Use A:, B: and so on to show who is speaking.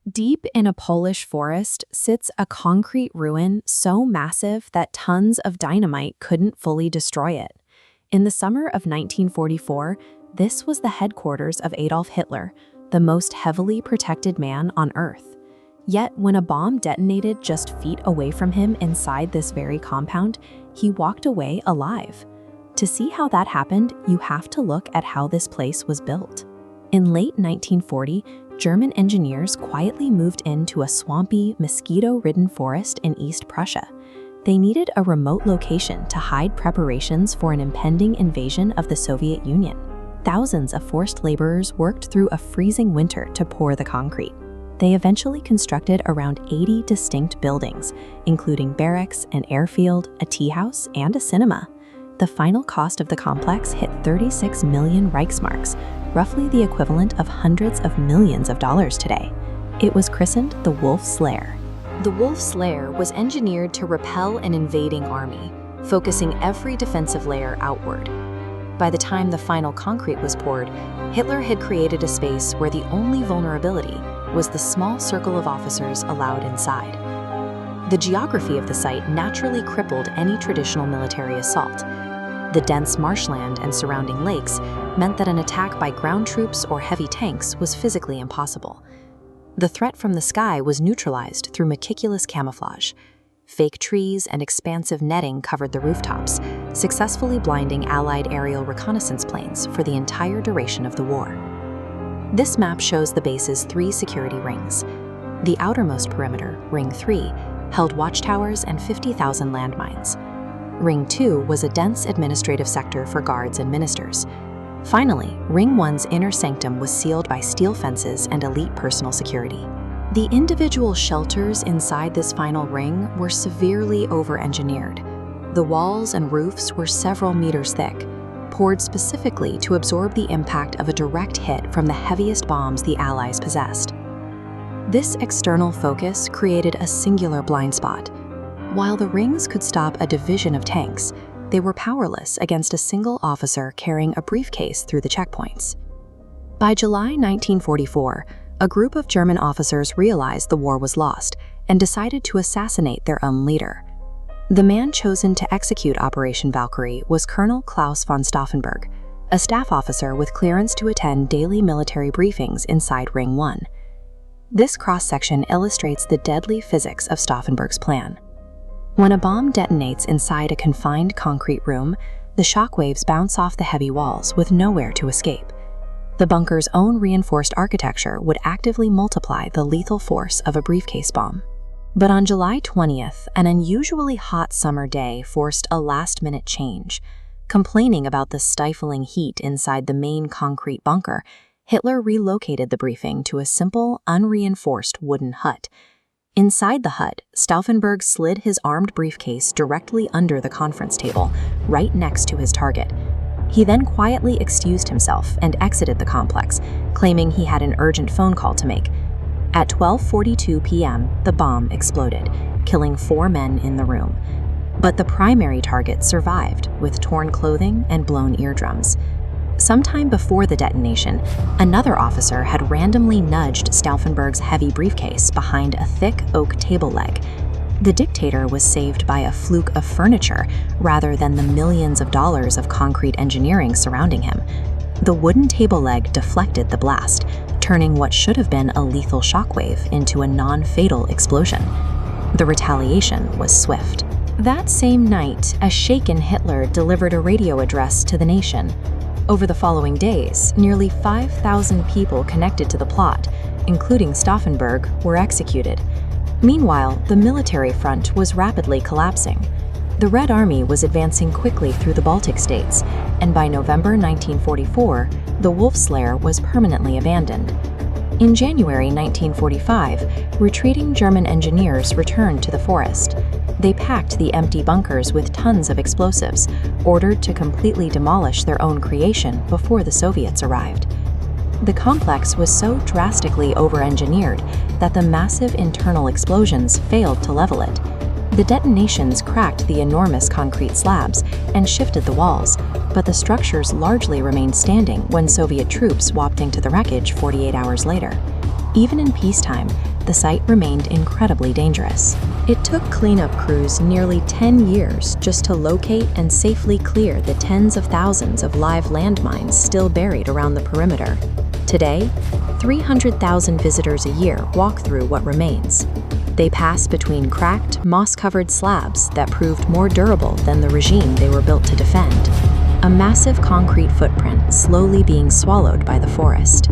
A: Deep in a Polish forest sits a concrete ruin so massive that tons of dynamite couldn't fully destroy it. In the summer of 1944, this was the headquarters of Adolf Hitler, the most heavily protected man on Earth. Yet, when a bomb detonated just feet away from him inside this very compound, he walked away alive. To see how that happened, you have to look at how this place was built. In late 1940, German engineers quietly moved into a swampy, mosquito-ridden forest in East Prussia. They needed a remote location to hide preparations for an impending invasion of the Soviet Union. Thousands of forced laborers worked through a freezing winter to pour the concrete. They eventually constructed around 80 distinct buildings, including barracks, an airfield, a tea house, and a cinema. The final cost of the complex hit 36 million Reichsmarks, roughly the equivalent of hundreds of millions of dollars today. It was christened the Wolf's Lair. The Wolf's Lair was engineered to repel an invading army, focusing every defensive layer outward. By the time the final concrete was poured, Hitler had created a space where the only vulnerability was the small circle of officers allowed inside. The geography of the site naturally crippled any traditional military assault. The dense marshland and surrounding lakes meant that an attack by ground troops or heavy tanks was physically impossible. The threat from the sky was neutralized through meticulous camouflage. Fake trees and expansive netting covered the rooftops, successfully blinding Allied aerial reconnaissance planes for the entire duration of the war. This map shows the base's 3 security rings. The outermost perimeter, Ring 3, held watchtowers and 50,000 landmines. Ring 2 was a dense administrative sector for guards and ministers. Finally, Ring 1's inner sanctum was sealed by steel fences and elite personal security. The individual shelters inside this final ring were severely over-engineered. The walls and roofs were several meters thick, poured specifically to absorb the impact of a direct hit from the heaviest bombs the Allies possessed. This external focus created a singular blind spot. While the rings could stop a division of tanks, they were powerless against a single officer carrying a briefcase through the checkpoints. By July 1944, a group of German officers realized the war was lost and decided to assassinate their own leader. The man chosen to execute Operation Valkyrie was Colonel Claus von Stauffenberg, a staff officer with clearance to attend daily military briefings inside Ring 1. This cross-section illustrates the deadly physics of Stauffenberg's plan. When a bomb detonates inside a confined concrete room, the shockwaves bounce off the heavy walls with nowhere to escape. The bunker's own reinforced architecture would actively multiply the lethal force of a briefcase bomb. But on July 20th, an unusually hot summer day forced a last-minute change. Complaining about the stifling heat inside the main concrete bunker, Hitler relocated the briefing to a simple, unreinforced wooden hut. Inside the hut, Stauffenberg slid his armed briefcase directly under the conference table, right next to his target. He then quietly excused himself and exited the complex, claiming he had an urgent phone call to make. At 12:42 p.m., the bomb exploded, killing 4 men in the room. But the primary target survived, with torn clothing and blown eardrums. Sometime before the detonation, another officer had randomly nudged Stauffenberg's heavy briefcase behind a thick oak table leg. The dictator was saved by a fluke of furniture rather than the millions of dollars of concrete engineering surrounding him. The wooden table leg deflected the blast, turning what should have been a lethal shockwave into a non-fatal explosion. The retaliation was swift. That same night, a shaken Hitler delivered a radio address to the nation. Over the following days, nearly 5,000 people connected to the plot, including Stauffenberg, were executed. Meanwhile, the military front was rapidly collapsing. The Red Army was advancing quickly through the Baltic states, and by November 1944, the Wolf's Lair was permanently abandoned. In January 1945, retreating German engineers returned to the forest. They packed the empty bunkers with tons of explosives, ordered to completely demolish their own creation before the Soviets arrived. The complex was so drastically over-engineered that the massive internal explosions failed to level it. The detonations cracked the enormous concrete slabs and shifted the walls, but the structures largely remained standing when Soviet troops swapped into the wreckage 48 hours later. Even in peacetime, the site remained incredibly dangerous. It took cleanup crews nearly 10 years just to locate and safely clear the tens of thousands of live landmines still buried around the perimeter. Today, 300,000 visitors a year walk through what remains. They pass between cracked, moss-covered slabs that proved more durable than the regime they were built to defend. A massive concrete footprint slowly being swallowed by the forest.